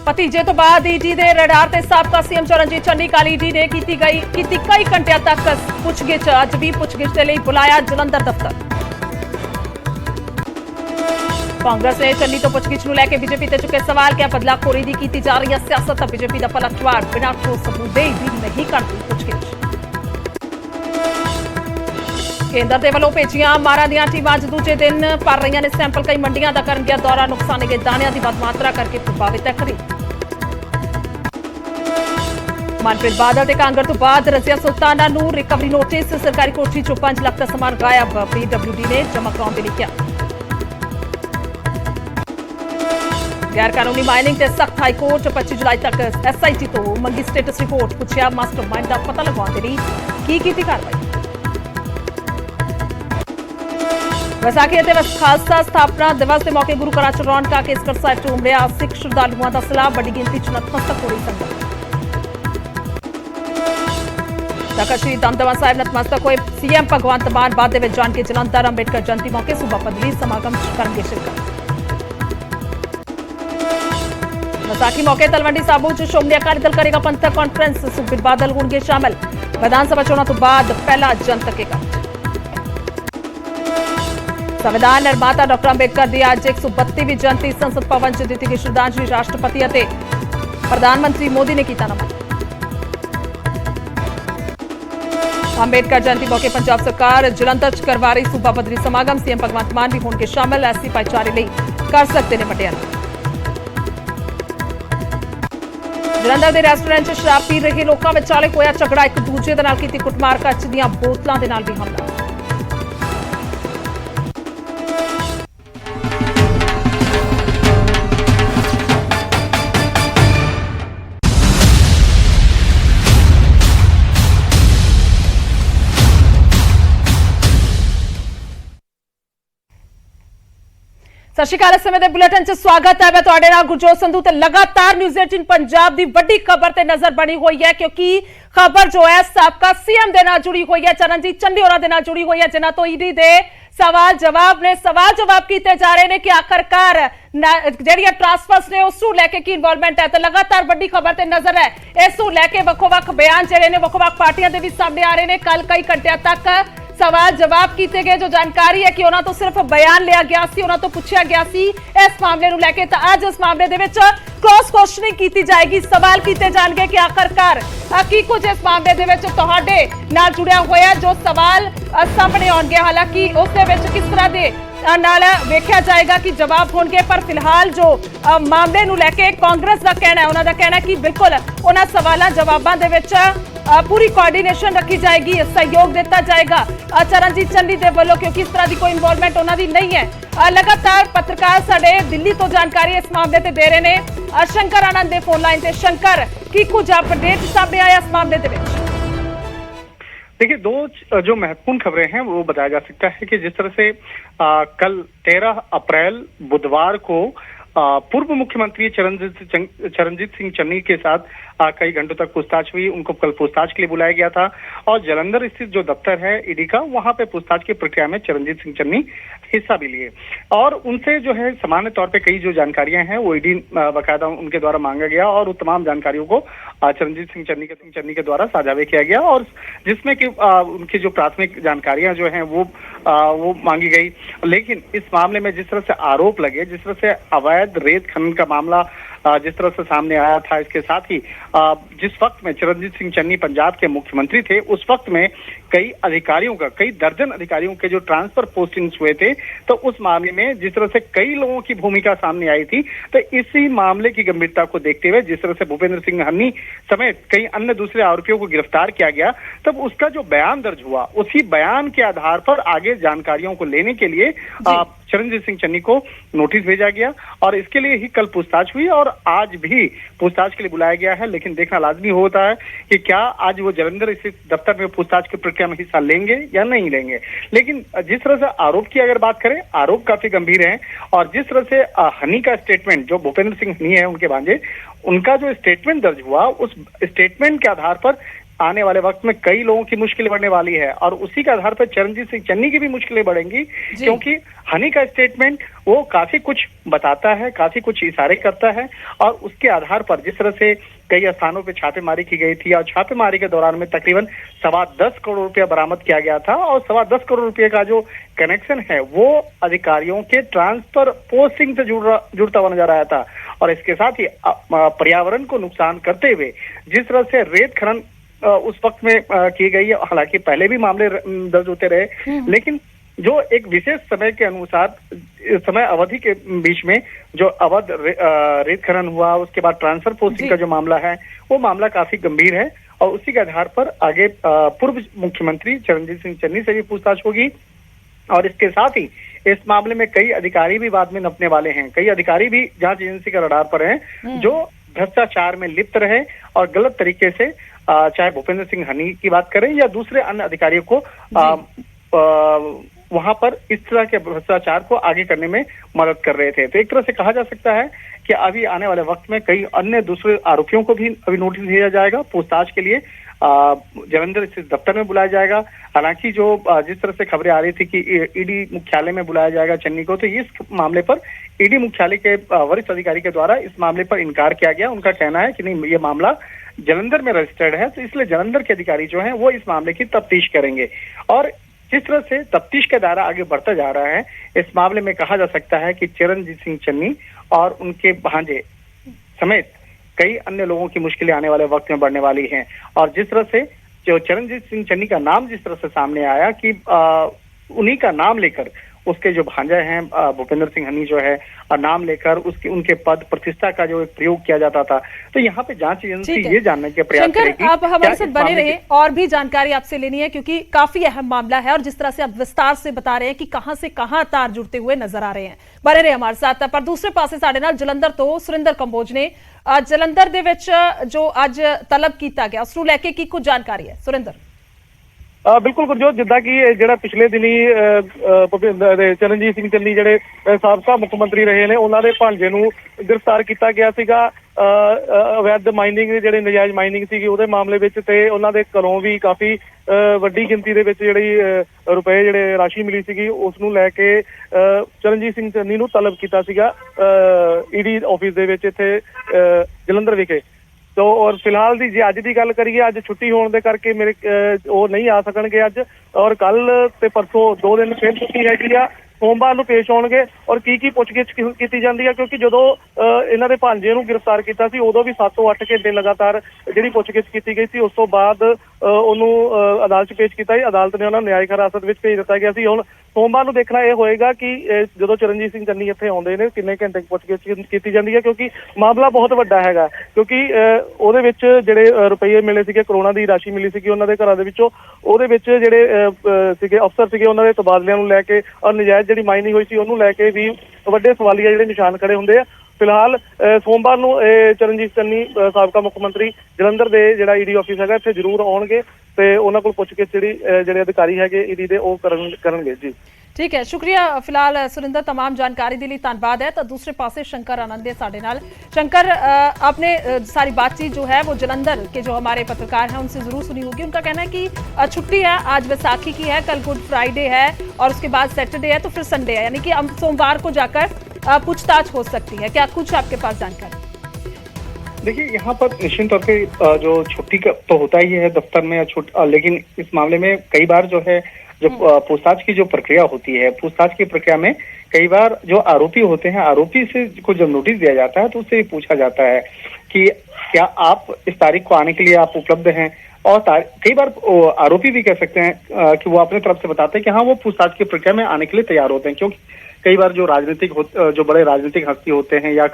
ਭਤੀਜੇ ਤੋਂ ਬਾਅਦ ਈਡੀ ਦੇ ਰਡਾਰ ਤੇ ਸਾਬਕਾ ਸੀਐਮ ਚਰਨਜੀਤ ਚੰਨੀ ਕੱਲ੍ਹ ਈਡੀ ਨੇ ਕੀਤੀ ਕਈ ਘੰਟਿਆਂ ਤੱਕ ਪੁੱਛਗਿੱਛ। ਅੱਜ ਵੀ ਪੁੱਛਗਿੱਛ ਦੇ ਲਈ ਬੁਲਾਇਆ ਜਲੰਧਰ ਦਫ਼ਤਰ। ਕਾਂਗਰਸ ਨੇ ਚੰਨੀ ਤੋਂ ਪੁੱਛਗਿੱਛ ਨੂੰ ਲੈ ਕੇ ਬੀਜੇਪੀ ਤੇ ਚੁੱਕੇ ਸਵਾਲ ਕਿ ਬਦਲਾਖੋਰੀ ਦੀ ਕੀਤੀ ਜਾ ਰਹੀ ਹੈ ਸਿਆਸਤ। ਬੀਜੇਪੀ ਦਾ ਪਲਟਵਾਰ, ਬਿਨਾਂ ਠੋਸ ਸਬੂਤ ਦੇ ਵੀ ਨਹੀਂ ਕਰਦੀ ਪੁੱਛਗਿੱਛ। ਕੇਂਦਰ ਦੇ ਵੱਲੋਂ ਭੇਜੀਆਂ ਮਾਰਾਂ ਦੀਆਂ ਟੀਮਾਂ ਅੱਜ ਦੂਜੇ ਦਿਨ ਭਰ ਰਹੀਆਂ ਨੇ ਸੈਂਪਲ। ਕਈ ਮੰਡੀਆਂ ਦਾ ਕਰਨਗੀਆਂ ਦੌਰਾ। ਨੁਕਸਾਨੇ ਗਏ ਦਾਣਿਆਂ ਦੀ ਵੱਧ ਮਾਤਰਾ ਕਰਕੇ ਪ੍ਰਭਾਵਿਤ ਹੈ ਖਰੀਦ। ਮਨਪ੍ਰੀਤ ਬਾਦਲ ਦੇ ਕਾਂਗਰ ਤੋਂ ਬਾਅਦ ਰਜ਼ੀਆ ਸੁਲਤਾਨਾ ਨੂੰ ਰਿਕਵਰੀ ਨੋਟਿਸ। ਸਰਕਾਰੀ ਕੋਠੀ ਚੋਂ 5 ਲੱਖ ਦਾ ਸਮਾਨ ਗਾਇਬ। PWD ਨੇ ਜਮ੍ਹਾਂ ਕਰਾਉਣ ਦੇ ਲਈ ਕਿਹਾ। ਗੈਰ ਕਾਨੂੰਨੀ ਮਾਈਨਿੰਗ ਤੇ ਸਖਤ ਹਾਈ ਕੋਰਟ। 25 ਜੁਲਾਈ ਤੱਕ SIT ਤੋਂ ਮੰਗੀ ਸਟੇਟਸ ਰਿਪੋਰਟ। ਪੁੱਛਿਆ ਮਾਸਟਰਮਾਈਂਡ ਦਾ ਪਤਾ ਲਗਾਉਣ ਦੇ ਲਈ ਕੀ ਕੀਤੀ ਕਾਰਵਾਈ। ਵਿਸਾਖੀ ਅਤੇ ਖਾਲਸਾ ਸਥਾਪਨਾ ਦਿਵਸ ਦੇ ਮੌਕੇ ਗੁਰੂ ਘਰਾਂ ਚ ਰੌਣਕਾਂ। ਕੇਸਗੜ੍ਹ ਸਾਹਿਬ ਚ ਉਮੜਿਆ ਸਿੱਖ ਸ਼ਰਧਾਲੂਆਂ ਦਾ ਸਲਾਹ। ਵੱਡੀ ਗਿਣਤੀ ਚ ਨਤਮਸਤਕ ਹੋ ਰਹੀ ਸੰਗਤ। ਤਖਤ ਸ੍ਰੀ ਦਮਦਮਾ ਸਾਹਿਬ ਨਤਮਸਤਕ ਹੋਏ CM ਭਗਵੰਤ ਮਾਨ। ਬਾਅਦ ਦੇ ਵਿੱਚ ਜਾਣ ਕੇ ਜਲੰਧਰ ਅੰਬੇਡਕਰ ਜਯੰਤੀ ਮੌਕੇ ਸੂਬਾ ਪੱਧਰੀ ਸਮਾਗਮ ਕਰਨਗੇ ਸ਼ਿਰਕਤ। ਵਿਸਾਖੀ ਮੌਕੇ ਤਲਵੰਡੀ ਸਾਬੋ ਚ ਸ਼੍ਰੋਮਣੀ ਅਕਾਲੀ ਦਲ ਕਰੇਗਾ ਪੰਥਕ ਕਾਨਫਰੰਸ। ਸੁਖਬੀਰ ਬਾਦਲ ਹੋਣਗੇ ਸ਼ਾਮਲ। ਵਿਧਾਨ ਸਭਾ ਚੋਣਾਂ ਤੋਂ ਬਾਅਦ ਪਹਿਲਾ ਜਨਤਕ ਇਕੱਠ। ਸੰਵਿਧਾਨ ਨਿਰਮਾਤਾ ਡਾਕਟਰ ਅੰਬੇਡਕਰ ਦੀ ਅੱਜ 132ਵੀਂ ਜਯੰਤੀ। ਸੰਸਦ ਭਵਨ ਚ ਦਿੱਤੀ ਗਈ ਸ਼ਰਧਾਂਜਲੀ। ਰਾਸ਼ਟਰਪਤੀ ਅਤੇ ਪ੍ਰਧਾਨ ਮੰਤਰੀ ਮੋਦੀ ਨੇ ਕੀਤਾ ਨਮਨ। ਅੰਬੇਡਕਰ ਜਯੰਤੀ ਮੌਕੇ ਪੰਜਾਬ ਸਰਕਾਰ ਜਲੰਧਰ ਚ ਕਰਵਾ ਰਹੀ ਸੂਬਾ ਪੱਧਰੀ ਸਮਾਗਮ। CM ਭਗਵੰਤ ਮਾਨ ਵੀ ਹੋਣਗੇ ਸ਼ਾਮਲ। SC ਭਾਈਚਾਰੇ ਲਈ ਕਰ ਸਕਦੇ ਨੇ ਵੱਡੇ ਐਲਾਨ। ਜਲੰਧਰ ਦੇ ਰੈਸਟੋਰੈਂਟ 'ਚ ਸ਼ਰਾਬ ਪੀ ਰਹੇ ਲੋਕਾਂ ਵਿਚਾਲੇ ਹੋਇਆ ਝਗੜਾ। ਇੱਕ ਦੂਜੇ ਦੇ ਨਾਲ ਕੀਤੀ ਕੁੱਟਮਾਰ। ਕੱਚ ਦੀਆਂ ਬੋਤਲਾਂ ਦੇ ਨਾਲ ਵੀ ਹਮਲਾ। ਸਤਿ ਸ਼੍ਰੀ ਅਕਾਲ। ਇਸ ਸਮੇਂ ਦੇ ਬੁਲੇਟਿਨ 'ਚ ਸਵਾਗਤ ਹੈ। ਮੈਂ ਤੁਹਾਡੇ ਨਾਲ ਗੁਰਜੋਤ ਸੰਧੂ ਤੇ ਲਗਾਤਾਰ ਨਿਊਜ਼ 18 ਪੰਜਾਬ ਦੀ ਵੱਡੀ ਖਬਰ ਤੇ ਨਜ਼ਰ ਬਣੀ ਹੋਈ ਹੈ, ਕਿਉਂਕਿ ਖਬਰ ਜੋ ਹੈ ਸਾਬਕਾ CM ਦੇ ਨਾਲ ਜੁੜੀ ਹੋਈ ਹੈ। ਚਰਨਜੀਤ ਚੰਨੀ ਹੋਰਾਂ ਦੇ ਨਾਲ ਜੁੜੀ ਹੋਈ ਹੈ, ਜਿਨ੍ਹਾਂ ਤੋਂ ਈਡੀ ਦੇ ਸਵਾਲ ਜਵਾਬ ਕੀਤੇ ਜਾ ਰਹੇ ਨੇ ਕਿ ਆਖਰਕਾਰ ਜਿਹੜੀਆਂ ਟ੍ਰਾਂਸਫਰਸ ਨੇ ਉਸ ਨੂੰ ਲੈ ਕੇ ਕੀ ਇਨਵੋਲਵਮੈਂਟ ਹੈ। ਤੇ ਲਗਾਤਾਰ ਵੱਡੀ ਖਬਰ ਤੇ ਨਜ਼ਰ ਹੈ। ਇਸ ਨੂੰ ਲੈ ਕੇ ਵੱਖੋ-ਵੱਖ ਬਿਆਨ ਜਿਹੜੇ ਨੇ ਵੱਖੋ-ਵੱਖ ਪਾਰਟੀਆਂ ਦੇ ਵੀ ਸਾਹਮਣੇ ਆ ਰਹੇ ਨੇ। ਕੱਲ ਕਈ ਘੰਟਿਆਂ ਤੱਕ सवाल जवाब किए गए। जो जानकारी है कि उन्होंने तो सिर्फ बयान लिया गया सी, उन्होंने तो पूछा गया सी इस मामले को लेके। तो आज इस मामले दे विच क्रॉस क्वेश्चनिंग की जाएगी। सवाल किए जाएंगे कि आखिरकार की कुछ इस मामले दे विच तुहाडे नाल जुड़िया होया जो सवाल सामने आउणगे। हालांकि उस दे विच किस तरह दे नाल वेख्या जाएगा कि जवाब होणगे, पर फिलहाल जो मामले नूं लैके कांग्रेस का कहना है, उन्हां दा कहना है कि बिल्कुल उन्हां सवालां जवाबां दे विच पूरी कोआर्डीनेशन रखी जाएगी, सहयोग दिता जाएगा चरणजीत चन्नी के वालों, क्योंकि इस तरह की कोई इन्वॉल्वमेंट उन्होंने नहीं है। लगातार पत्रकार साडे दिल्ली तो जानकारी इस मामले ते दे रहे हैं। शंकर आनंद दे फोन लाइन से। शंकर, की कुछ अपडेट सामने आया इस मामले दे विच? देखिए, दो जो महत्वपूर्ण खबरें हैं वो बताया जा सकता है कि जिस तरह से कल 13 अप्रैल बुधवार को पूर्व मुख्यमंत्री चरणजीत सिंह चन्नी के साथ कई घंटों तक पूछताछ हुई। उनको कल पूछताछ के लिए बुलाया गया था और जलंधर स्थित जो दफ्तर है ईडी का, वहां पे पूछताछ की प्रक्रिया में चरणजीत सिंह चन्नी हिस्सा भी लिए और उनसे जो है सामान्य तौर पे कई जो जानकारियां हैं वो ईडी बाकायदा उनके द्वारा मांगा गया और वो तमाम जानकारियों को चरणजीत सिंह चन्नी के द्वारा साझा भी किया गया और जिसमें कि उनकी जो प्राथमिक जानकारियां जो हैं वो मांगी गई। लेकिन इस मामले में जिस तरह से आरोप लगे, जिस तरह से अवैध रेत खनन का मामला जिस तरह से सामने आया था, इसके साथ ही जिस वक्त में चरणजीत सिंह चन्नी पंजाब के मुख्यमंत्री थे, उस वक्त में कई दर्जन अधिकारियों के जो ट्रांसफर पोस्टिंग्स हुए थे, तो उस मामले में जिस तरह से कई लोगों की भूमिका सामने आई थी, तो इसी मामले की गंभीरता को देखते हुए जिस तरह से भूपेंद्र सिंह हन्नी समेत कई अन्य दूसरे आरोपियों को गिरफ्तार किया गया, तब उसका जो बयान दर्ज हुआ, उसी बयान के आधार पर आगे जानकारियों को लेने के लिए चरणजीत सिंह चन्नी को नोटिस भेजा गया और इसके लिए ही कल पूछताछ हुई और आज भी पूछताछ के लिए बुलाया गया है। लेकिन देखना लाजमी होता है कि क्या आज वो जलंधर स्थित दफ्तर में पूछताछ की प्रक्रिया में हिस्सा लेंगे या नहीं लेंगे। लेकिन जिस तरह से आरोप की अगर बात करें, आरोप काफी गंभीर है और जिस तरह से हनी का स्टेटमेंट, जो भूपेंद्र सिंह हनी है उनके भांजे, उनका जो स्टेटमेंट दर्ज हुआ, उस स्टेटमेंट के आधार पर आने वाले वक्त में कई लोगों की मुश्किलें बढ़ने वाली है और उसी के आधार पर चरणजीत सिंह चन्नी की भी मुश्किलें बढ़ेंगी, क्योंकि हनी का स्टेटमेंट वो काफी कुछ बताता है, काफी कुछ इशारे करता है और उसके आधार पर जिस तरह से कई स्थानों पे छापेमारी की गई थी और छापेमारी के दौरान में तकरीबन 10.25 करोड़ रुपया बरामद किया गया था और 10.25 करोड़ रुपए का जो कनेक्शन है वो अधिकारियों के ट्रांसफर पोस्टिंग से जुड़ता हुआ नजर आया था। और इसके साथ ही पर्यावरण को नुकसान करते हुए जिस तरह से रेत खनन उस वक्त में की गई है, हालांकि पहले भी मामले दर्ज होते रहे, लेकिन जो एक विशेष समय के अनुसार समय अवधि के बीच में जो अवध रेत खनन हुआ, उसके बाद ट्रांसफर पोस्टिंग का जो मामला है वो मामला काफी गंभीर है और उसी के आधार पर आगे पूर्व मुख्यमंत्री चरणजीत सिंह चन्नी से भी पूछताछ होगी। और इसके साथ ही इस मामले में कई अधिकारी भी बाद में नपने वाले हैं, कई अधिकारी भी जांच एजेंसी का रडार पर हैं जो भ्रष्टाचार में लिप्त रहे और गलत तरीके से चाहे भूपेंद्र सिंह हनी की बात करें या दूसरे अन्य अधिकारियों को वहां पर इस तरह के भ्रष्टाचार को आगे करने में मदद कर रहे थे। तो एक तरह से कहा जा सकता है कि अभी आने वाले वक्त में कई अन्य दूसरे आरोपियों को भी अभी नोटिस दिया जाएगा, पूछताछ के लिए जलंधर स्थित दफ्तर में बुलाया जाएगा। हालांकि जो जिस तरह से खबरें आ रही थी कि ईडी मुख्यालय में बुलाया जाएगा चन्नी को, तो इस मामले पर ईडी मुख्यालय के वरिष्ठ अधिकारी के द्वारा इस मामले पर इनकार किया गया। उनका कहना है कि नहीं, ये मामला जलंधर में रजिस्टर्ड है, तो इसलिए जलंधर के अधिकारी जो हैं वो इस मामले की तफ्तीश करेंगे। और जिस तरह से तफ्तीश का दायरा आगे बढ़ता जा रहा है, इस मामले में कहा जा सकता है कि चरणजीत सिंह चन्नी और उनके भांजे समेत कई अन्य लोगों की मुश्किलें आने वाले वक्त में बढ़ने वाली हैं। और जिस तरह से जो चरणजीत सिंह चन्नी का नाम जिस तरह से सामने आया कि उन्हीं का नाम लेकर उसके जो भांजा हैं भूपेंद्र सिंह हनी जो है नाम लेकर उसके उनके पद प्रतिष्ठा का जो एक प्रयोग किया जाता था, तो यहाँ पे जांच एजेंसी ये जानने के प्रयास करेगी। आप हमारे साथ बने रहे, और भी जानकारी आपसे लेनी है क्योंकि काफी अहम मामला है और जिस तरह से आप विस्तार से बता रहे हैं कि कहां से कहां तार जुड़ते हुए नजर आ रहे हैं। बने रहे हमारे साथ। पर दूसरे पासे साडे नाल जलंधर तो सुरिंदर कंबोज ने जलंधर दे विच जो अज तलब किया गया उसनूं लैके की कुछ जानकारी है सुरिंदर? बिल्कुल गुरजोत, जिद्दां कि ਜਿਹੜਾ ਪਿਛਲੇ ਦਿਨੀ ਚਰਨਜੀਤ ਸਿੰਘ ਚੰਨੀ ਜਿਹੜੇ ਸਾਬਕਾ ਮੁੱਖ ਮੰਤਰੀ ਰਹੇ ਨੇ ਉਹਨਾਂ ਦੇ ਭਾਂਜੇ ਨੂੰ ਗ੍ਰਿਫਤਾਰ ਕੀਤਾ ਗਿਆ ਸੀਗਾ ਅਵੈਧ ਮਾਈਨਿੰਗ ਜਿਹੜੇ ਨਜਾਇਜ਼ ਮਾਈਨਿੰਗ ਸੀਗੀ ਉਹਦੇ ਮਾਮਲੇ ਵਿੱਚ, ਤੇ ਉਹਨਾਂ ਦੇ ਘਰੋਂ ਵੀ ਕਾਫੀ ਵੱਡੀ ਗਿਣਤੀ ਦੇ ਵਿੱਚ ਜਿਹੜੀ ਰੁਪਏ ਜਿਹੜੇ ਰਾਸ਼ੀ ਮਿਲੀ ਸੀਗੀ ਉਸ ਨੂੰ ਲੈ ਕੇ ਚਰਨਜੀਤ ਸਿੰਘ ਚੰਨੀ ਨੂੰ ਤਲਬ ਕੀਤਾ ਸੀਗਾ ਈਡੀ ਆਫਿਸ ਦੇ ਵਿੱਚ ਇੱਥੇ ਜਲੰਧਰ ਵਿਖੇ। तो और फिलहाल दी जे अज की गल करिए, अज छुट्टी होने के करके मेरे वो नहीं आ सकणगे अज, और कल ते परसों 2 दिन फिर छुट्टी हैगी आ। सोमवार ਨੂੰ पेश होणगे और की पुछगिछ की जाती है, क्योंकि जो इन्हां दे भांजे नूं गिरफ्तार किया सी उदों भी 7 ਤੋਂ 8 घंटे लगातार जिहड़ी पुछगिछ की गई सी। उस तो बाद ਉਹਨੂੰ अदालत पेश किया, अदालत ने उन्होंने न्यायिक हिरासत में भेज दिता गया सी। हुण सोमवार ਨੂੰ देखना यह होएगा कि जो चरणजीत सिंह चन्नी इत्थे आउंदे ने किन्ने घंटे पुछगिछ की जाती है, क्योंकि मामला बहुत वड्डा हैगा। क्योंकि ਉਹਦੇ ਵਿੱਚ ਜਿਹੜੇ ਰੁਪਏ ਮਿਲੇ ਸੀਗੇ, ਕਰੋੜਾਂ ਦੀ ਰਾਸ਼ੀ ਮਿਲੀ ਸੀਗੀ ਉਹਨਾਂ ਦੇ ਘਰਾਂ ਦੇ ਵਿੱਚੋਂ, ਉਹਦੇ ਵਿੱਚ ਜਿਹੜੇ ਸੀਗੇ ਅਫਸਰ ਸੀਗੇ ਉਹਨਾਂ ਦੇ ਤਬਾਦਲਿਆਂ ਨੂੰ ਲੈ ਕੇ ਔਰ ਨਜਾਇਜ਼ ਜਿਹੜੀ ਮਾਈਨਿੰਗ ਹੋਈ ਸੀ ਉਹਨੂੰ ਲੈ ਕੇ ਵੀ ਵੱਡੇ ਸਵਾਲੀਆ ਜਿਹੜੇ ਨਿਸ਼ਾਨ ਖੜੇ ਹੁੰਦੇ ਆ। ਫਿਲਹਾਲ ਸੋਮਵਾਰ ਨੂੰ ਚਰਨਜੀਤ ਚੰਨੀ ਸਾਬਕਾ ਮੁੱਖ ਮੰਤਰੀ ਜਲੰਧਰ ਦੇ ਜਿਹੜਾ ਈਡੀ ਆਫਿਸ ਹੈਗਾ ਇੱਥੇ ਜ਼ਰੂਰ ਆਉਣਗੇ ਤੇ ਉਹਨਾਂ ਕੋਲ ਪੁੱਛ ਕੇ ਜਿਹੜੇ ਅਧਿਕਾਰੀ ਹੈਗੇ ਈਡੀ ਦੇ ਉਹ ਕਰਨਗੇ ਜੀ। ठीक है, शुक्रिया फिलहाल सुरिंदर, तमाम जानकारी के लिए धन्यवाद है। तो दूसरे पासे शंकर आनंद है साडे नाल। शंकर, आपने सारी बातचीत जो है वो जलंधर के जो हमारे पत्रकार हैं उनसे जरूर सुनी होगी। उनका कहना है कि छुट्टी है, आज वैसाखी की है, कल गुड फ्राइडे है और उसके बाद सैटरडे है, तो फिर संडे है, यानी कि हम सोमवार को जाकर पूछताछ हो सकती है। क्या कुछ आपके पास जानकारी? देखिए, यहाँ पर निश्चित तौर पे जो छुट्टी का तो होता ही है दफ्तर में, लेकिन इस मामले में कई बार जो है जो पूछताछ की जो प्रक्रिया होती है, पूछताछ की प्रक्रिया में कई बार जो आरोपी होते हैं, आरोपी से को जब नोटिस दिया जाता है तो उससे ये पूछा जाता है कि क्या आप इस तारीख को आने के लिए आप उपलब्ध हैं। और कई बार आरोपी भी कह सकते हैं कि वो अपने तरफ से बताते हैं कि हाँ वो पूछताछ की प्रक्रिया में आने के लिए तैयार होते हैं, क्योंकि कई बार जो जो बड़े राजनीतिक हस्ती होते हैं या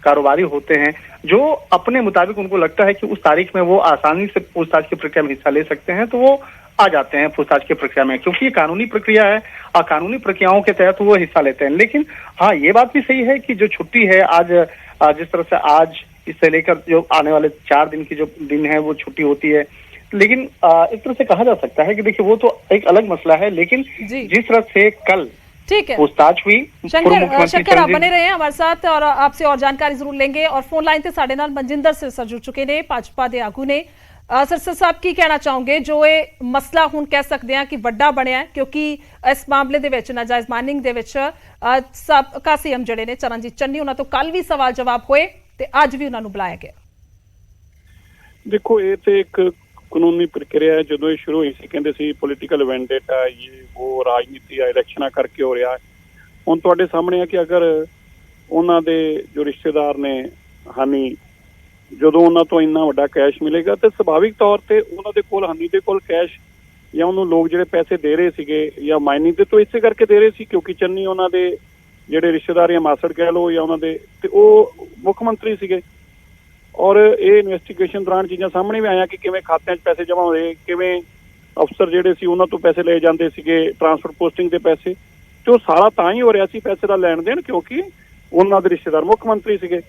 कारोबारी होते हैं जो अपने मुताबिक उनको लगता है कि उस तारीख में वो आसानी से पूछताछ की प्रक्रिया में हिस्सा ले सकते हैं, तो वो आ जाते हैं पूछताछ की प्रक्रिया में, क्योंकि ये कानूनी प्रक्रिया है और कानूनी प्रक्रियाओं के तहत वो हिस्सा लेते हैं। लेकिन हाँ, ये बात भी सही है कि जो छुट्टी है आज, जिस तरह से आज इससे लेकर जो आने वाले 4 दिन की जो दिन है वो छुट्टी होती है, लेकिन इस तरह से कहा जा सकता है कि देखिए वो तो एक अलग मसला है, लेकिन जिस तरह से कल ठीक है पूछताछ हुई, शंकर आप बने रहे हैं हमारे साथ और आपसे और जानकारी जरूर लेंगे। और फोन लाइन से साडे नाल मनजिंदर सिरसा जुड़ चुके ने, भाजपा के आगू ने। ਸਰਸਾ ਸਾਹਿਬ ਕੀ ਕਹਿਣਾ ਚਾਹੋਗੇ ਜੋ ਇਹ ਮਸਲਾ ਹੁਣ ਕਹਿ ਸਕਦੇ ਹਾਂ ਕਿ ਵੱਡਾ ਬਣਿਆ ਕਿਉਂਕਿ ਇਸ ਮਾਮਲੇ ਦੇ ਵਿੱਚ ਨਾਜਾਇਜ਼ ਮਾਈਨਿੰਗ ਦੇ ਵਿੱਚ ਸਾਬਕਾ ਸੀਐਮ ਜਿਹੜੇ ਨੇ ਚਰਨਜੀਤ ਚੰਨੀ ਉਹਨਾਂ ਤੋਂ ਕੱਲ ਵੀ ਸਵਾਲ ਜਵਾਬ ਹੋਏ ਤੇ ਅੱਜ ਵੀ ਉਹਨਾਂ ਨੂੰ ਬੁਲਾਇਆ ਗਿਆ। ਦੇਖੋ, ਇਹ ਤੇ ਇੱਕ ਕਾਨੂੰਨੀ ਪ੍ਰਕਿਰਿਆ ਹੈ। ਜਦੋਂ ਇਹ ਸ਼ੁਰੂ ਹੋਈ ਸੀ ਕਹਿੰਦੇ ਸੀ ਪੋਲੀਟੀਕਲ ਵੈਂਡੇਟਾ, ਉਹ ਰਾਜਨੀਤੀ ਆ, ਇਲੈਕਸ਼ਨਾਂ ਕਰਕੇ ਹੋ ਰਿਹਾ। ਹੁਣ ਤੁਹਾਡੇ ਸਾਹਮਣੇ ਆ ਕਿ ਅਗਰ ਉਹਨਾਂ ਦੇ ਜੋ ਰਿਸ਼ਤੇਦਾਰ ਨੇ ਹਨੀ, ਜਦੋਂ ਉਹਨਾਂ ਤੋਂ ਇੰਨਾ ਵੱਡਾ ਕੈਸ਼ ਮਿਲੇਗਾ ਤੇ ਸੁਭਾਵਿਕ ਤੌਰ ਤੇ ਉਹਨਾਂ ਦੇ ਕੋਲ, ਹਨੀ ਦੇ ਕੋਲ ਕੈਸ਼ ਜਾਂ ਉਹਨੂੰ ਲੋਕ ਜਿਹੜੇ ਪੈਸੇ ਦੇ ਰਹੇ ਸੀਗੇ ਜਾਂ ਮਾਈਨਿੰਗ ਦੇ ਤੋਂ ਇਸੇ ਕਰਕੇ ਦੇ ਰਹੇ ਸੀ ਕਿਉਂਕਿ ਚੰਨੀ ਉਹਨਾਂ ਦੇ ਜਿਹੜੇ ਰਿਸ਼ਤੇਦਾਰ ਜਾਂ ਮਾਸੜ ਕਹਿ ਲਓ ਜਾਂ ਉਹਨਾਂ ਦੇ, ਤੇ ਉਹ ਮੁੱਖ ਮੰਤਰੀ ਸੀਗੇ। ਔਰ ਇਹ ਇਨਵੈਸਟੀਗੇਸ਼ਨ ਦੌਰਾਨ ਚੀਜ਼ਾਂ ਸਾਹਮਣੇ ਵੀ ਆਇਆ ਕਿ ਕਿਵੇਂ ਖਾਤਿਆਂ 'ਚ ਪੈਸੇ ਜਮ੍ਹਾਂ ਹੋਏ, ਕਿਵੇਂ ਅਫਸਰ ਜਿਹੜੇ ਸੀ ਉਹਨਾਂ ਤੋਂ ਪੈਸੇ ਲਏ ਜਾਂਦੇ ਸੀਗੇ, ਟਰਾਂਸਫਰ ਪੋਸਟਿੰਗ ਦੇ ਪੈਸੇ, ਤੇ ਉਹ ਸਾਰਾ ਤਾਂ ਹੀ ਹੋ ਰਿਹਾ ਸੀ ਪੈਸੇ ਦਾ ਲੈਣ ਦੇਣ ਕਿਉਂਕਿ ਉਹਨਾਂ ਦੇ ਰਿਸ਼ਤੇਦਾਰ ਮੁੱਖ ਮੰਤਰੀ ਸੀਗੇ।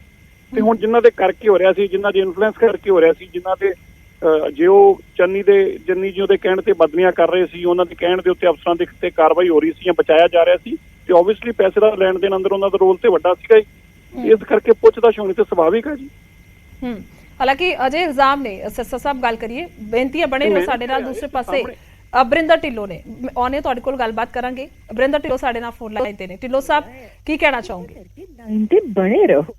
ਤੇ ਹੁਣ ਜਿਨ੍ਹਾਂ ਦੇ ਕਰਕੇ ਹੋ ਰਿਹਾ ਸੀ, ਜਿਨ੍ਹਾਂ ਦੀ ਇਨਫਲੂਐਂਸ ਕਰਕੇ ਹੋ ਰਿਹਾ ਸੀ, ਜਿਨ੍ਹਾਂ ਦੇ ਜੇ ਉਹ ਚੰਨੀ ਜੀ ਉਹਦੇ ਕਹਿਣ ਤੇ ਬਦਲੀਆਂ ਕਰ ਰਹੇ ਸੀ, ਉਹਨਾਂ ਦੇ ਕਹਿਣ ਦੇ ਉੱਤੇ ਅਫਸਰਾਂ ਦੇ ਉੱਤੇ ਕਾਰਵਾਈ ਹੋ ਰਹੀ ਸੀ ਜਾਂ ਬਚਾਇਆ ਜਾ ਰਿਹਾ ਸੀ, ਤੇ ਓਬਵੀਅਸਲੀ ਪੈਸੇ ਦਾ ਲੈਣ ਦੇਣ ਅੰਦਰ ਉਹਨਾਂ ਦਾ ਰੋਲ ਤੇ ਵੱਡਾ ਸੀਗਾ ਹੀ। ਇਸ ਕਰਕੇ ਪੁੱਛਤਾਛ ਹੋਣੀ ਤੇ ਸੁਭਾਵਿਕ ਹੈ ਜੀ। ਹਾਲਾਂਕਿ ਅਜੇ ਇਲਜ਼ਾਮ ਨੇ ਸਰਸਾ ਸਾਹਿਬ, ਗੱਲ ਕਰੀਏ ਬੇਨਤੀਆਂ ਬਣੇ ਨੇ ਸਾਡੇ ਨਾਲ। ਦੂਸਰੇ ਪਾਸੇ ਅਬਰਿੰਦਰ ਢਿੱਲੋਂ ਨੇ ਆਉਣੇ ਤੁਹਾਡੇ ਕੋਲ ਗੱਲਬਾਤ ਕਰਾਂਗੇ। ਅਬਰਿੰਦਰ ਢਿੱਲੋਂ ਸਾਡੇ ਨਾਲ ਫੋਨ ਲਾਈਨ ਤੇ ਨੇ। ਢਿੱਲੋਂ ਸਾਹਿਬ ਕੀ ਕਹਿਣਾ ਚਾਹੋਗੇ? ਲਾਈਨ ਤੇ ਬਣੇ ਰਹੋ।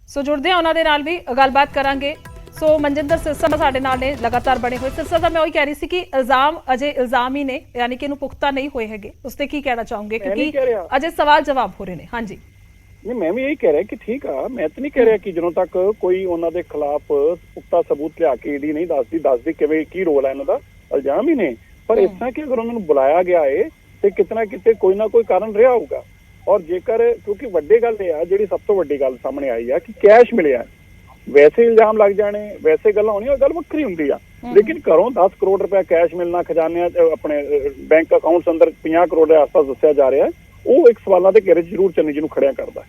ਸੋ ਜੁੜਦੇ ਆ ਉਹਨਾਂ ਦੇ ਨਾਲ ਵੀ ਗੱਲਬਾਤ ਕਰਾਂਗੇ। ਸੋ ਮਨਜਿੰਦਰ ਸਿਰਸਾ ਸਾਡੇ ਨਾਲ ਨੇ, ਲਗਾਤਾਰ ਬਣੇ ਹੋਏ। ਸਿਰਸਾ ਸਾਹਿਬ, ਮੈਂ ਉਹੀ ਕਹਿ ਰਹੀ ਸੀ ਕਿ ਇਲਜ਼ਾਮ ਅਜੇ ਇਲਜ਼ਾਮ ਹੀ ਨੇ, ਯਾਨੀ ਕਿ ਇਹਨੂੰ ਪੁਖਤਾ ਨਹੀਂ ਹੋਏ ਹੈਗੇ। ਉਸ ਤੇ ਕੀ ਕਹਿਣਾ ਚਾਹੋਗੇ ਕਿਉਂਕਿ ਅਜੇ ਸਵਾਲ ਜਵਾਬ ਹੋ ਰਹੇ ਨੇ? ਹਾਂਜੀ, ਨਹੀਂ, ਮੈਂ ਵੀ ਇਹੀ ਕਹਿ ਰਿਹਾ ਕਿ ਠੀਕ ਆ, ਮੈਂ ਤਾਂ ਨਹੀਂ ਕਹਿ ਰਿਹਾ ਕਿ ਜਦੋਂ ਤੱਕ ਕੋਈ ਉਹਨਾਂ ਦੇ ਖਿਲਾਫ ਪੁਖਤਾ ਸਬੂਤ ਲਿਆ ਕੇ ਈਡੀ ਨਹੀਂ ਦੱਸਦੀ ਕਿਵੇਂ ਕੀ ਰੋਲ ਹੈ ਇਹਨਾਂ ਦਾ। ਇਲਜ਼ਾਮ ਹੀ ਨੇ, ਪਰ ਇਸ ਤਰ੍ਹਾਂ ਕਿ ਅਗਰ ਉਹਨਾਂ ਨੂੰ ਬੁਲਾਇਆ ਗਿਆ ਹੈ ਤੇ ਕਿਤਨਾ ਕਿਤੇ ਕੋਈ ਨਾ ਕੋਈ ਕਾਰਨ ਰਿਹਾ ਹੋਊਗਾ। ਔਰ ਜੇਕਰ, ਕਿਉਂਕਿ ਵੱਡੀ ਗੱਲ ਇਹ ਆ, ਜਿਹੜੀ ਸਭ ਤੋਂ ਵੱਡੀ ਗੱਲ ਸਾਹਮਣੇ ਆਈ ਆ ਕਿ ਕੈਸ਼ ਮਿਲਿਆ, ਵੈਸੇ ਇਲਜ਼ਾਮ ਲੱਗ ਜਾਣੇ, ਵੈਸੇ ਗੱਲਾਂ ਹੋਣੀਆਂ, ਗੱਲ ਵੱਖਰੀ ਹੁੰਦੀ ਆ। ਲੇਕਿਨ ਘਰੋਂ 10 ਕਰੋੜ ਰੁਪਏ ਕੈਸ਼ ਮਿਲਣਾ, ਖਜ਼ਾਨਿਆਂ ਆਪਣੇ ਬੈਂਕ ਅਕਾਊਂਟਸ ਅੰਦਰ 50 ਕਰੋੜ ਦੇ ਆਸ-ਪਾਸ ਦੱਸਿਆ ਜਾ ਰਿਹਾ, ਉਹ ਇੱਕ ਸਵਾਲਾਂ ਦੇ ਘੇਰੇ ਜ਼ਰੂਰ ਚੰਨੀ ਜੀ ਨੂੰ ਖੜਿਆ ਕਰਦਾ।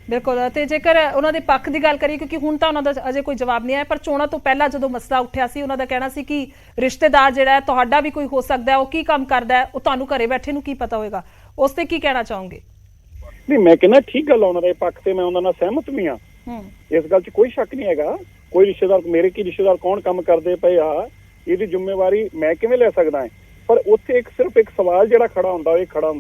ਬਿਲਕੁਲ। ਤੇ ਜੇਕਰ ਉਹਨਾਂ ਦੇ ਪੱਖ ਦੀ ਗੱਲ ਕਰੀਏ, ਕਿਉਂਕਿ ਹੁਣ ਤਾਂ ਉਹਨਾਂ ਦਾ ਅਜੇ ਕੋਈ ਜਵਾਬ ਨਹੀਂ ਆਇਆ, ਪਰ ਚੋਣਾਂ ਤੋਂ ਪਹਿਲਾਂ ਜਦੋਂ ਮਸਲਾ ਉੱਠਿਆ ਸੀ ਉਹਨਾਂ ਦਾ ਕਹਿਣਾ ਸੀ ਕਿ ਰਿਸ਼ਤੇਦਾਰ ਜਿਹੜਾ ਹੈ ਤੁਹਾਡਾ ਵੀ ਕੋਈ ਹੋ ਸਕਦਾ ਹੈ, ਉਹ ਕੀ ਕੰਮ ਕਰਦਾ ਹੈ, ਉਹ ਤੁਹਾਨੂੰ ਘਰੇ ਬੈਠੇ ਨੂੰ ਕੀ ਪਤਾ ਹੋਏਗਾ। ਉਸ ਤੇ ਕੀ ਕਹਿਣਾ ਚਾਹੋਗੇ? ਨਹੀਂ, ਮੈਂ ਕਹਿੰਦਾ ਠੀਕ ਗੱਲ ਆ ਉਹਨਾਂ ਦੇ ਪੱਖ ਤੇ, ਮੈਂ ਉਹਨਾਂ ਨਾਲ ਸਹਿਮਤ ਵੀ ਹਾਂ। ਇਸ ਗੱਲ 'ਚ ਕੋਈ ਸ਼ੱਕ ਨਹੀਂ ਹੈਗਾ। ਕੋਈ ਰਿਸ਼ਤੇਦਾਰ, ਮੇਰੇ ਕੀ ਰਿਸ਼ਤੇਦਾਰ ਕੌਣ ਕੰਮ ਕਰਦੇ ਪਏ ਆ, ਇਹਦੀ ਜ਼ਿੰਮੇਵਾਰੀ ਮੈਂ ਕਿਵੇਂ ਲੈ ਸਕਦਾ ਹੈ। ਪਰ ਉੱਥੇ ਸਿਰਫ ਇੱਕ ਸਵਾਲ ਜਿਹੜਾ ਖੜਾ ਹੁੰਦਾ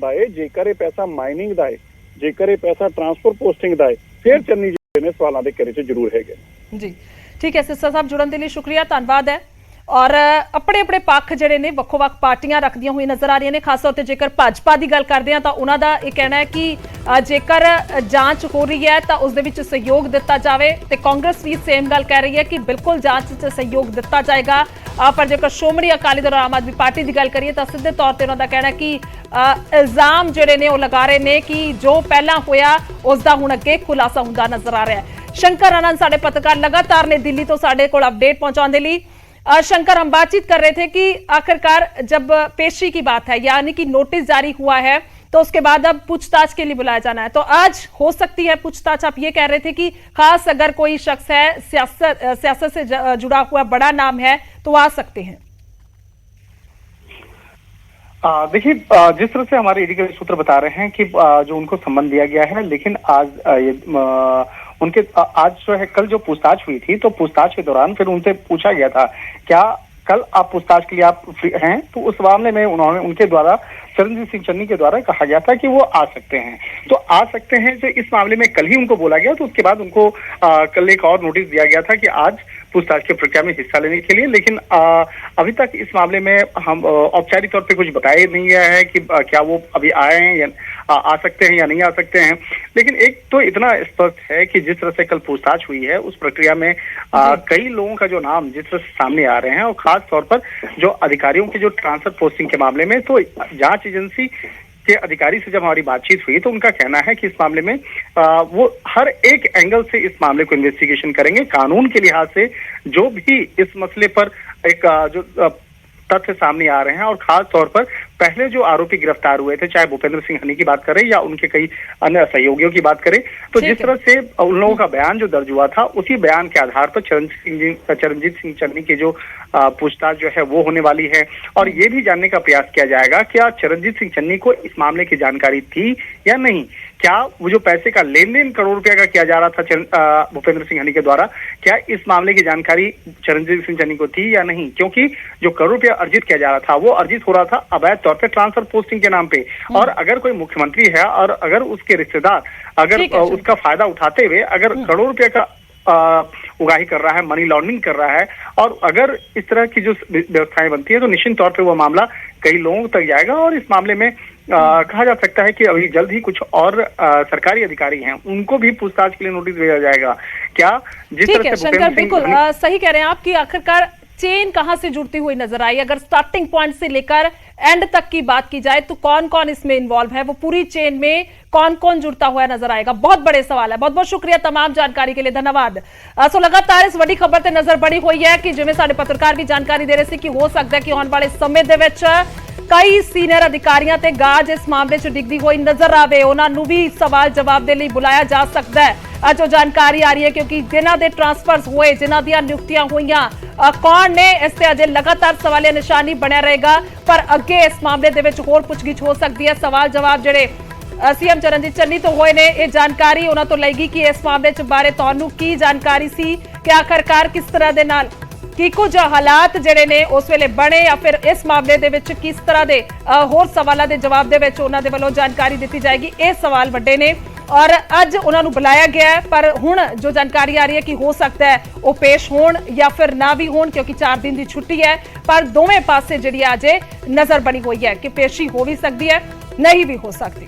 ਹੈ, ਜੇਕਰ ਇਹ ਪੈਸਾ ਮਾਈਨਿੰਗ ਦਾ ਹੈ, ਜੇਕਰ ਇਹ ਪੈਸਾ ਟਰਾਂਸਫਰ ਪੋਸਟਿੰਗ ਦਾ ਹੈ, ਫਿਰ ਚੰਨੀ ਜੀ ਨੇ ਸਵਾਲਾਂ ਦੇ ਘੇਰੇ 'ਚ ਜ਼ਰੂਰ ਹੈਗੇ ਜੀ। ਠੀਕ ਹੈ ਸਿਰਸਾ ਸਾਹਿਬ, ਜੁੜਨ ਦੇ ਲਈ ਸ਼ੁਕਰੀਆ, ਧੰਨਵਾਦ ਹੈ। ਔਰ ਆਪਣੇ ਪੱਖ ਜਿਹੜੇ ਨੇ ਵੱਖੋ-ਵੱਖ ਪਾਰਟੀਆਂ ਰੱਖਦੀਆਂ ਹੋਈਆਂ ਨਜ਼ਰ ਆ ਰਹੀਆਂ ਨੇ। ਖਾਸ ਤੌਰ ਤੇ ਜੇਕਰ ਭਾਜਪਾ ਦੀ ਗੱਲ ਕਰਦੇ ਹਾਂ ਤਾਂ ਉਹਨਾਂ ਦਾ ਇਹ ਕਹਿਣਾ ਹੈ ਕਿ ਜੇਕਰ ਜਾਂਚ ਹੋ ਰਹੀ ਹੈ ਤਾਂ ਉਸ ਦੇ ਵਿੱਚ ਸਹਿਯੋਗ ਦਿੱਤਾ ਜਾਵੇ, ਤੇ ਕਾਂਗਰਸ ਵੀ ਸੇਮ ਗੱਲ ਕਹਿ ਰਹੀ ਹੈ ਕਿ ਬਿਲਕੁਲ ਜਾਂਚ 'ਚ ਸਹਿਯੋਗ ਦਿੱਤਾ ਜਾਏਗਾ। ਪਰ ਜੇਕਰ ਸ਼੍ਰੋਮਣੀ ਅਕਾਲੀ ਦਲ ਆਮ ਆਦਮੀ ਪਾਰਟੀ ਦੀ ਗੱਲ ਕਰੀਏ ਤਾਂ ਸਿੱਧੇ ਤੌਰ ਤੇ ਉਹਨਾਂ ਦਾ ਕਹਿਣਾ ਕਿ ਇਲਜ਼ਾਮ ਜਿਹੜੇ ਨੇ ਉਹ ਲਗਾ ਰਹੇ ਨੇ ਕਿ ਜੋ ਪਹਿਲਾਂ ਹੋਇਆ ਉਸ ਦਾ ਹੁਣ ਅੱਗੇ ਖੁਲਾਸਾ ਹੁੰਦਾ ਨਜ਼ਰ ਆ ਰਿਹਾ ਹੈ। ਸ਼ੰਕਰ ਆਨੰਦ ਸਾਡੇ ਪੱਤਰਕਾਰ ਲਗਾਤਾਰ ਨੇ ਦਿੱਲੀ ਤੋਂ ਸਾਡੇ ਕੋਲ अपडेट पहुंचाने लिए। शंकर, हम बातचीत कर रहे थे कि आखिरकार जब पेशी की बात है, यानी कि नोटिस जारी हुआ है तो उसके बाद अब पूछताछ के लिए बुलाया जाना है, तो आज हो सकती है पूछताछ। आप ये कह रहे थे कि खास अगर कोई शख्स है सियासत से जुड़ा हुआ बड़ा नाम है तो आ सकते हैं। देखिए, जिस तरह से हमारे ईडी के सूत्र बता रहे हैं कि जो उनको सम्मन दिया गया है, लेकिन आज उनके आज जो है, कल जो पूछताछ हुई थी तो पूछताछ के दौरान फिर उनसे पूछा गया था क्या कल आप पूछताछ के लिए आप फ्री हैं, तो उस मामले में उनके द्वारा चरणजीत सिंह चन्नी के द्वारा कहा गया था कि वो आ सकते हैं। तो आ सकते हैं जो इस मामले में कल ही उनको बोला गया, तो उसके बाद उनको कल एक और नोटिस दिया गया था कि आज पूछताछ की प्रक्रिया में हिस्सा लेने के लिए। लेकिन अभी तक इस मामले में हम औपचारिक तौर पे कुछ बताया नहीं गया है कि क्या वो अभी आए हैं या आ सकते हैं या नहीं आ सकते हैं। लेकिन एक तो इतना स्पष्ट है कि जिस तरह से कल पूछताछ हुई है उस प्रक्रिया में कई लोगों का जो नाम जिस तरह से सामने आ रहे हैं, और खास तौर पर जो अधिकारियों के जो ट्रांसफर पोस्टिंग के मामले में, तो जांच एजेंसी के अधिकारी से जब हमारी बातचीत हुई तो उनका कहना है कि इस मामले में वो हर एक एंगल से इस मामले को इन्वेस्टिगेशन करेंगे। कानून के लिहाज से जो भी इस मसले पर एक जो तथ्य सामने आ रहे हैं, और खास तौर पर पहले जो आरोपी गिरफ्तार हुए थे, चाहे भूपेंद्र सिंह हनी की बात करें या उनके कई अन्य सहयोगियों की बात करें, तो जिस तरह से उन लोगों का बयान जो दर्ज हुआ था, उसी बयान के आधार पर चरणजीत सिंह चन्नी की जो पूछताछ जो है वो होने वाली है। और ये भी जानने का प्रयास किया जाएगा क्या चरणजीत सिंह चन्नी को इस मामले की जानकारी थी या नहीं, क्या वो जो पैसे का लेन देन करोड़ रुपया का किया जा रहा था भूपेंद्र सिंह हनी के द्वारा, क्या इस मामले की जानकारी चरणजीत सिंह चन्नी को थी या नहीं? क्योंकि जो करोड़ रुपया अर्जित किया जा रहा था वो अर्जित हो रहा था अवैध तौर पे ट्रांसफर पोस्टिंग के नाम पे। और अगर कोई मुख्यमंत्री है और अगर उसके रिश्तेदार अगर उसका फायदा उठाते हुए अगर करोड़ रुपया का उगाही कर रहा है, मनी लॉन्ड्रिंग कर रहा है, और अगर इस तरह की जो व्यवस्थाएं बनती है तो निश्चित तौर पे वो मामला कई लोगों तक जाएगा। और इस मामले में कहा जा सकता है कि अभी जल्द ही कुछ और सरकारी अधिकारी हैं उनको भी पूछताछ के लिए नोटिस भेजा जाएगा। क्या जिस तरह से शंकर बिल्कुल सही कह रहे हैं आप कि आखिरकार चेन कहां से जुड़ती हुई नजर आई? अगर स्टार्टिंग पॉइंट से लेकर एंड तक की बात की जाए तो कौन कौन इसमें इन्वॉल्व है, वो पूरी चेन में कौन कौन जुड़ता हुआ नजर आएगा? बहुत बड़े सवाल है। बहुत बहुत शुक्रिया तमाम जानकारी के लिए, धन्यवाद। सो लगातार इस वड्डी खबर ते नजर बनी हुई है कि जिवें साडे पत्रकार भी जानकारी दे रहे सी कि हो सकता है कि आने वाले समय दे विच कई सीनियर अधिकारियों ते गाज इस मामले च डिगदी हुई नजर आवे, उन्हां नूं भी सवाल जवाब दे लई बुलाया जा सकता है। जो जानकारी आ रही है क्योंकि जिन्हां दे ट्रांसफर्स हुए, जिन्हां दियां नियुक्तियां हुईयां, कौन ने इस ते अजे लगातार सवालिया निशानी बनिया रहेगा। पर अगे इस मामले दे विच होर पुछगिछ हो सकती है। सवाल जवाब जिहड़े सीएम चरणजीत चन्नी तो होए ने, ये जानकारी उन्हां तो लईगी कि इस मामले च बारे तुहानूं की जानकारी सी कि आखिरकार किस तरह दे नाल कि कुछ हालात जिहड़े ने उस वेले बने, या फिर इस मामले दे विच किस तरह दे होर सवालों के जवाब दे विच उन्हां दे वल्लों जानकारी दी जाएगी। ये सवाल वड्डे ने और अज उन्हां नूं बुलाया गया है। पर हुण जो जानकारी आ रही है कि हो सकता है वो पेश होण या फिर ना भी होण, क्योंकि 4 दिन की छुट्टी है। पर दोवें पासे जिहड़ी अजे नजर बनी हुई है कि पेशी हो भी सकती है, नहीं भी हो सकती।